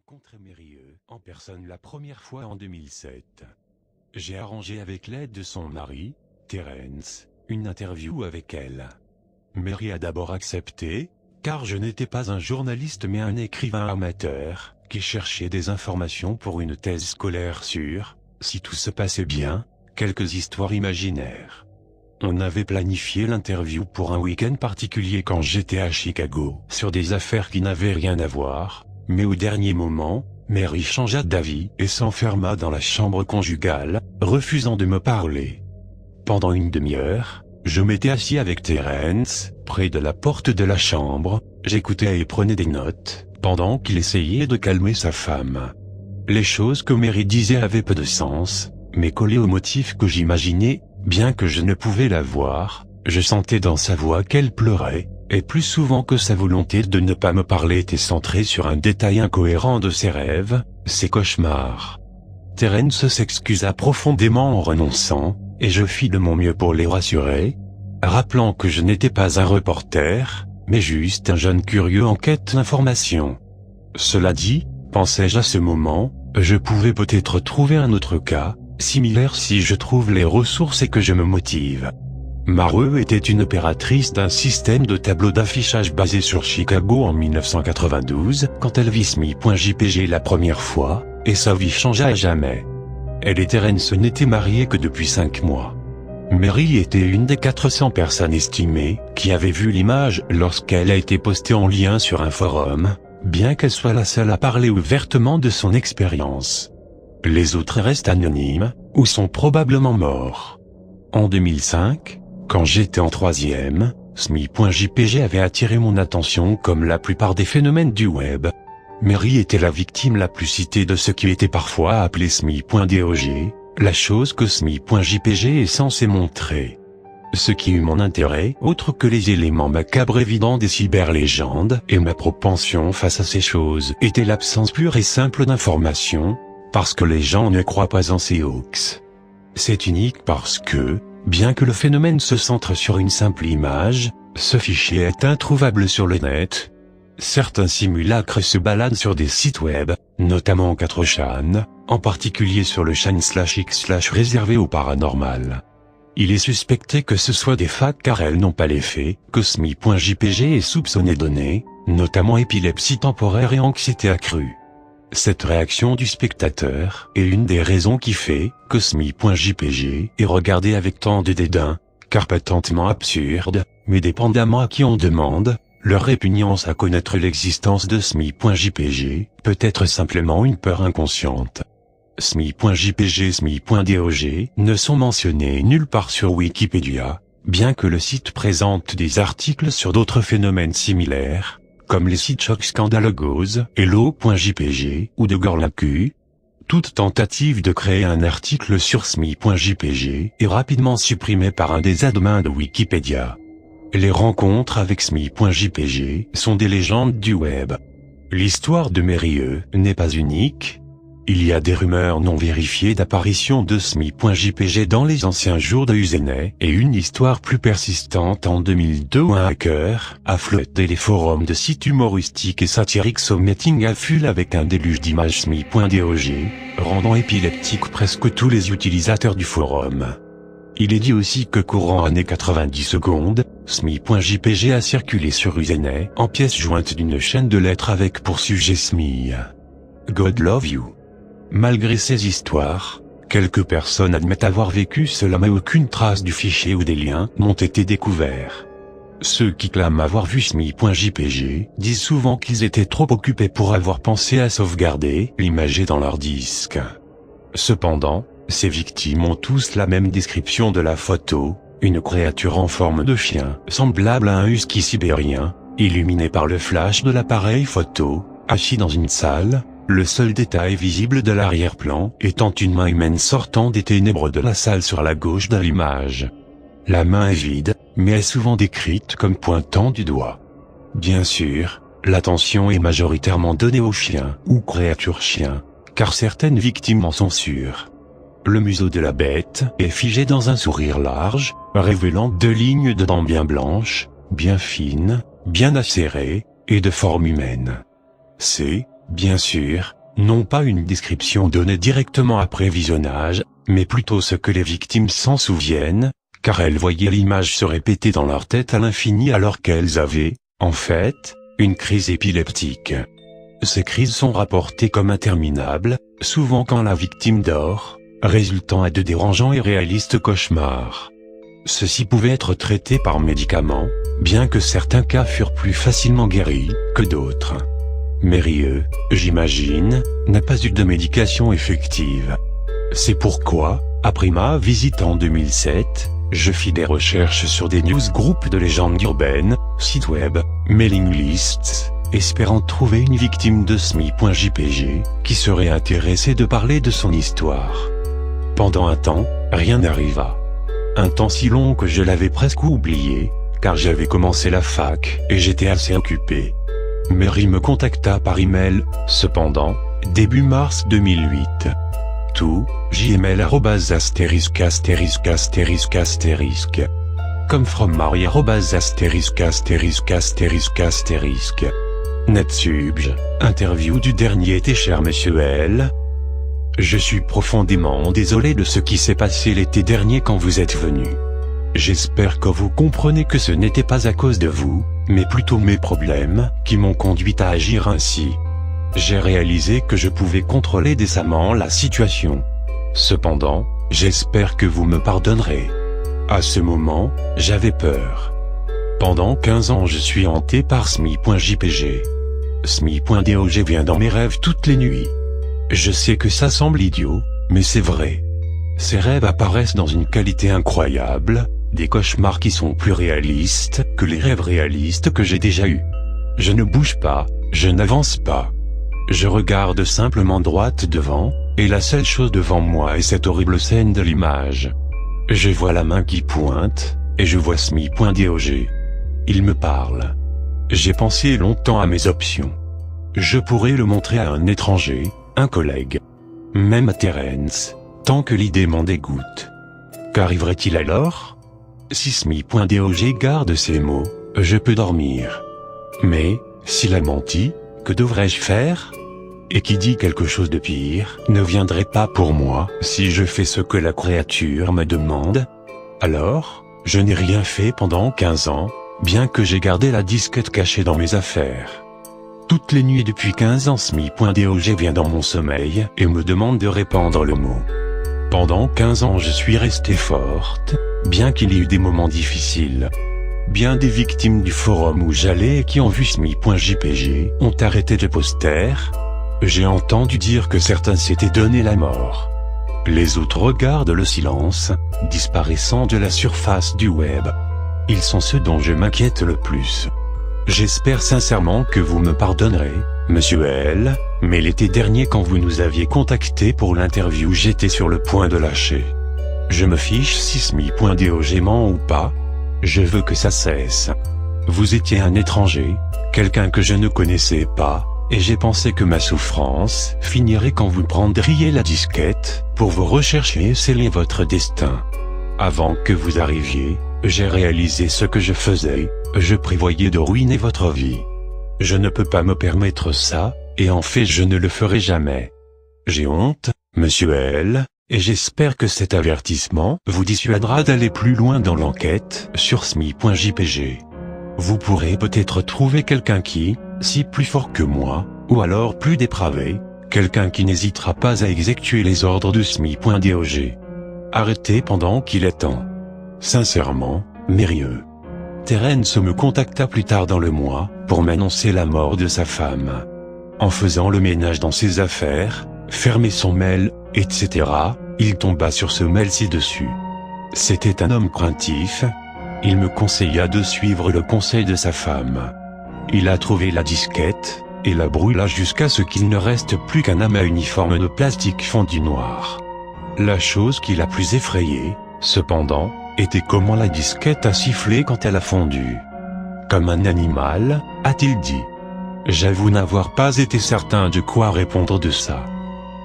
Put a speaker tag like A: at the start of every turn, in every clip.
A: rencontré Mérieux en personne la première fois en 2007. J'ai arrangé avec l'aide de son mari, Terence, une interview avec elle. Mary a d'abord accepté, car je n'étais pas un journaliste mais un écrivain amateur, qui cherchait des informations pour une thèse scolaire sur, si tout se passait bien, quelques histoires imaginaires. On avait planifié l'interview pour un week-end particulier quand j'étais à Chicago, sur des affaires qui n'avaient rien à voir, mais au dernier moment, Mary changea d'avis et s'enferma dans la chambre conjugale, refusant de me parler. Pendant une demi-heure, je m'étais assis avec Terence, près de la porte de la chambre, j'écoutais et prenais des notes, pendant qu'il essayait de calmer sa femme. Les choses que Mary disait avaient peu de sens, mais collées au motif que j'imaginais, bien que je ne pouvais la voir, je sentais dans sa voix qu'elle pleurait, et plus souvent que sa volonté de ne pas me parler était centrée sur un détail incohérent de ses rêves, ses cauchemars. Terence s'excusa profondément en renonçant, et je fis de mon mieux pour les rassurer, rappelant que je n'étais pas un reporter, mais juste un jeune curieux en quête d'informations. Cela dit, pensais-je à ce moment, je pouvais peut-être trouver un autre cas, similaire si je trouve les ressources et que je me motive. Mary était une opératrice d'un système de tableau d'affichage basé sur Chicago en 1992, quand elle vit SMI.jpg la première fois, et sa vie changea à jamais. Elle et Terence n'étaient mariés que depuis 5 mois. Mary était une des 400 personnes estimées, qui avaient vu l'image lorsqu'elle a été postée en lien sur un forum, bien qu'elle soit la seule à parler ouvertement de son expérience. Les autres restent anonymes, ou sont probablement morts. En 2005, quand j'étais en 3e, SMI.jpg avait attiré mon attention comme la plupart des phénomènes du web. Mary était la victime la plus citée de ce qui était parfois appelé SMI.dog, la chose que SMI.jpg est censé montrer. Ce qui eut mon intérêt, autre que les éléments macabres évidents des cyberlégendes et ma propension face à ces choses, était l'absence pure et simple d'informations, parce que les gens ne croient pas en ces hoax. C'est unique parce que, bien que le phénomène se centre sur une simple image, ce fichier est introuvable sur le net. Certains simulacres se baladent sur des sites web, notamment 4chan, en particulier sur le chan/x/ réservé au paranormal. Il est suspecté que ce soit des fakes car elles n'ont pas les faits, que SMI.jpg est soupçonné de donner, notamment épilepsie temporaire et anxiété accrue. Cette réaction du spectateur est une des raisons qui fait que SMI.jpg est regardé avec tant de dédain, car patentement absurde, mais dépendamment à qui on demande, leur répugnance à connaître l'existence de SMI.jpg peut être simplement une peur inconsciente. SMI.jpg et SMI.dog ne sont mentionnés nulle part sur Wikipédia, bien que le site présente des articles sur d'autres phénomènes similaires, comme les sites Shock Scandalogos, Hello.jpg ou de Gorlaku. Toute tentative de créer un article sur SMI.jpg est rapidement supprimée par un des admins de Wikipédia. Les rencontres avec SMI.jpg sont des légendes du web. L'histoire de Mérieux n'est pas unique. Il y a des rumeurs non vérifiées d'apparition de SMI.jpg dans les anciens jours de Usenet et une histoire plus persistante en 2002 où un hacker a floodé les forums de sites humoristiques et satiriques submitting à full avec un déluge d'images SMI.dog, rendant épileptiques presque tous les utilisateurs du forum. Il est dit aussi que courant années 90 secondes, SMI.jpg a circulé sur Usenet en pièces jointes d'une chaîne de lettres avec pour sujet SMI. God love you. Malgré ces histoires, quelques personnes admettent avoir vécu cela mais aucune trace du fichier ou des liens n'ont été découverts. Ceux qui clament avoir vu SMI.jpg disent souvent qu'ils étaient trop occupés pour avoir pensé à sauvegarder l'image dans leur disque. Cependant, ces victimes ont tous la même description de la photo, une créature en forme de chien, semblable à un husky sibérien, illuminé par le flash de l'appareil photo, assis dans une salle, le seul détail visible de l'arrière-plan étant une main humaine sortant des ténèbres de la salle sur la gauche de l'image. La main est vide, mais est souvent décrite comme pointant du doigt. Bien sûr, l'attention est majoritairement donnée aux chiens ou créatures chiens, car certaines victimes en sont sûres. Le museau de la bête est figé dans un sourire large, révélant 2 lignes de dents bien blanches, bien fines, bien acérées, et de forme humaine. C'est, bien sûr, Non pas une description donnée directement après visionnage, mais plutôt ce que les victimes s'en souviennent, car elles voyaient l'image se répéter dans leur tête à l'infini alors qu'elles avaient, en fait, une crise épileptique. Ces crises sont rapportées comme interminables, souvent quand la victime dort, résultant à de dérangeants et réalistes cauchemars. Ceux-ci pouvaient être traités par médicaments, bien que certains cas furent plus facilement guéris que d'autres. Mérieux, j'imagine, n'a pas eu de médication effective. C'est pourquoi, après ma visite en 2007, je fis des recherches sur des newsgroups de légendes urbaines, sites web, mailing lists, espérant trouver une victime de SMI.jpg, qui serait intéressée de parler de son histoire. Pendant un temps, rien n'arriva. Un temps si long que je l'avais presque oublié, car j'avais commencé la fac et j'étais assez occupé. Mary me contacta par email, cependant, début mars 2008. Tout, jml *************** comme from Marie *********** Netsubj, interview du dernier été cher Monsieur L. Je suis profondément désolé de ce qui s'est passé l'été dernier quand vous êtes venu. J'espère que vous comprenez que ce n'était pas à cause de vous, mais plutôt mes problèmes, qui m'ont conduit à agir ainsi. J'ai réalisé que je pouvais contrôler décemment la situation. Cependant, j'espère que vous me pardonnerez. À ce moment, j'avais peur. Pendant 15 ans je suis hanté par SMI.jpg. SMI.dog vient dans mes rêves toutes les nuits. Je sais que ça semble idiot, mais c'est vrai. Ces rêves apparaissent dans une qualité incroyable, des cauchemars qui sont plus réalistes que les rêves réalistes que j'ai déjà eus. Je ne bouge pas, je n'avance pas. Je regarde simplement droite devant, et la seule chose devant moi est cette horrible scène de l'image. Je vois la main qui pointe, et je vois SMI.dog. Il me parle. J'ai pensé longtemps à mes options. Je pourrais le montrer à un étranger, un collègue. Même à Terence, tant que l'idée m'en dégoûte. Qu'arriverait-il alors? Si SMI.dog garde ces mots, je peux dormir. Mais, s'il a menti, que devrais-je faire? Et qui dit quelque chose de pire, ne viendrait pas pour moi, si je fais ce que la créature me demande? Alors, je n'ai rien fait pendant 15 ans, bien que j'ai gardé la disquette cachée dans mes affaires. Toutes les nuits depuis 15 ans SMI.dog vient dans mon sommeil et me demande de répandre le mot. Pendant 15 ans je suis restée forte, bien qu'il y ait eu des moments difficiles. Bien des victimes du forum où j'allais et qui ont vu SMI.jpg ont arrêté de poster. J'ai entendu dire que certains s'étaient donné la mort. Les autres regardent le silence, disparaissant de la surface du web. Ils sont ceux dont je m'inquiète le plus. J'espère sincèrement que vous me pardonnerez, Monsieur L, mais l'été dernier quand vous nous aviez contacté pour l'interview j'étais sur le point de lâcher. Je me fiche si SMI.dog ment ou pas. Je veux que ça cesse. Vous étiez un étranger, quelqu'un que je ne connaissais pas, et j'ai pensé que ma souffrance finirait quand vous prendriez la disquette, pour vous rechercher et sceller votre destin. Avant que vous arriviez, j'ai réalisé ce que je faisais, je prévoyais de ruiner votre vie. Je ne peux pas me permettre ça, et en fait je ne le ferai jamais. J'ai honte, Monsieur L, et j'espère que cet avertissement vous dissuadera d'aller plus loin dans l'enquête sur SMI.jpg. Vous pourrez peut-être trouver quelqu'un qui, si plus fort que moi, ou alors plus dépravé, quelqu'un qui n'hésitera pas à exécuter les ordres de SMI.dog. Arrêtez pendant qu'il est temps. Sincèrement, Mérieux. Terence me contacta plus tard dans le mois, pour m'annoncer la mort de sa femme. En faisant le ménage dans ses affaires, fermer son mail, etc., il tomba sur ce mail ci-dessus. C'était un homme craintif. Il me conseilla de suivre le conseil de sa femme. Il a trouvé la disquette, et la brûla jusqu'à ce qu'il ne reste plus qu'un amas uniforme de plastique fondu noir. La chose qui l'a plus effrayé, cependant, était comment la disquette a sifflé quand elle a fondu. Comme un animal, a-t-il dit. J'avoue n'avoir pas été certain de quoi répondre de ça.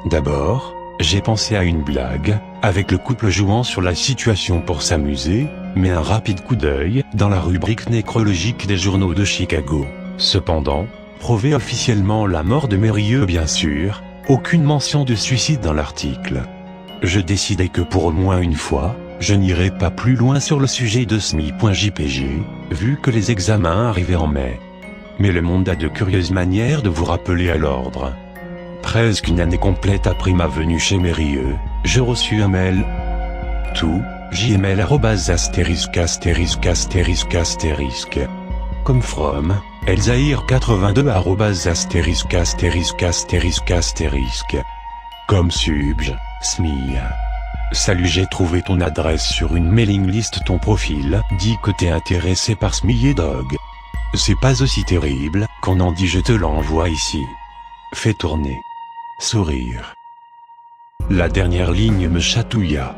A: D'abord, j'ai pensé à une blague, avec le couple jouant sur la situation pour s'amuser, mais un rapide coup d'œil dans la rubrique nécrologique des journaux de Chicago. Cependant, prouver officiellement la mort de Mérieux bien sûr, aucune mention de suicide dans l'article. Je décidai que pour au moins une fois, je n'irai pas plus loin sur le sujet de SMI.jpg, vu que les examens arrivaient en mai. Mais le monde a de curieuses manières de vous rappeler à l'ordre. Presque une année complète après ma venue chez Mérieux, je reçus un mail. Tout, jml ************ comme from, elzahir82 *********** comme subj, SMI. Salut, j'ai trouvé ton adresse sur une mailing list, ton profil dit que t'es intéressé par SMI et Dog. C'est pas aussi terrible qu'on en dit, je te l'envoie ici. Fais tourner. Sourire. La dernière ligne me chatouilla.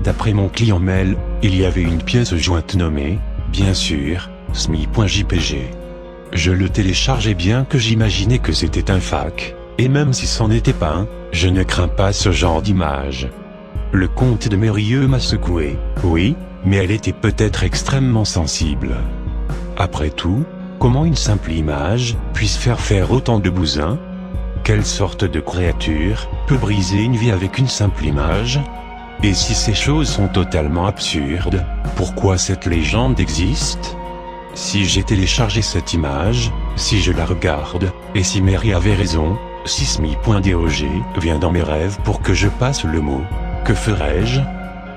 A: D'après mon client mail, il y avait une pièce jointe nommée, bien sûr, SMI.jpg. Je le téléchargeai bien que j'imaginais que c'était un fac, et même si c'en était pas un, je ne crains pas ce genre d'image. Le comte de Mérieux m'a secoué, oui, mais elle était peut-être extrêmement sensible. Après tout, comment une simple image puisse faire autant de bousins? Quelle sorte de créature peut briser une vie avec une simple image? Et si ces choses sont totalement absurdes, pourquoi cette légende existe? Si j'ai téléchargé cette image, si je la regarde, et si Mary avait raison, si SMI.dog vient dans mes rêves pour que je passe le mot, que ferais-je?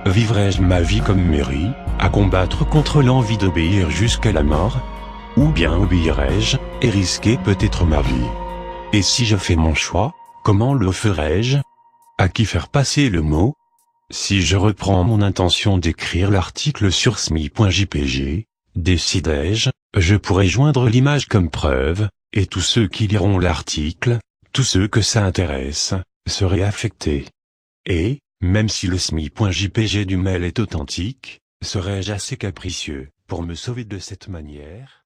A: Vivrais-je ma vie comme Mary, à combattre contre l'envie d'obéir jusqu'à la mort? Ou bien obéirais-je, et risquer peut-être ma vie? Et si je fais mon choix, comment le ferais-je? À qui faire passer le mot? Si je reprends mon intention d'écrire l'article sur SMI.jpg, décidai-je, je pourrais joindre l'image comme preuve, et tous ceux qui liront l'article, tous ceux que ça intéresse, seraient affectés. Et, même si le SMI.jpg du mail est authentique, serais-je assez capricieux pour me sauver de cette manière?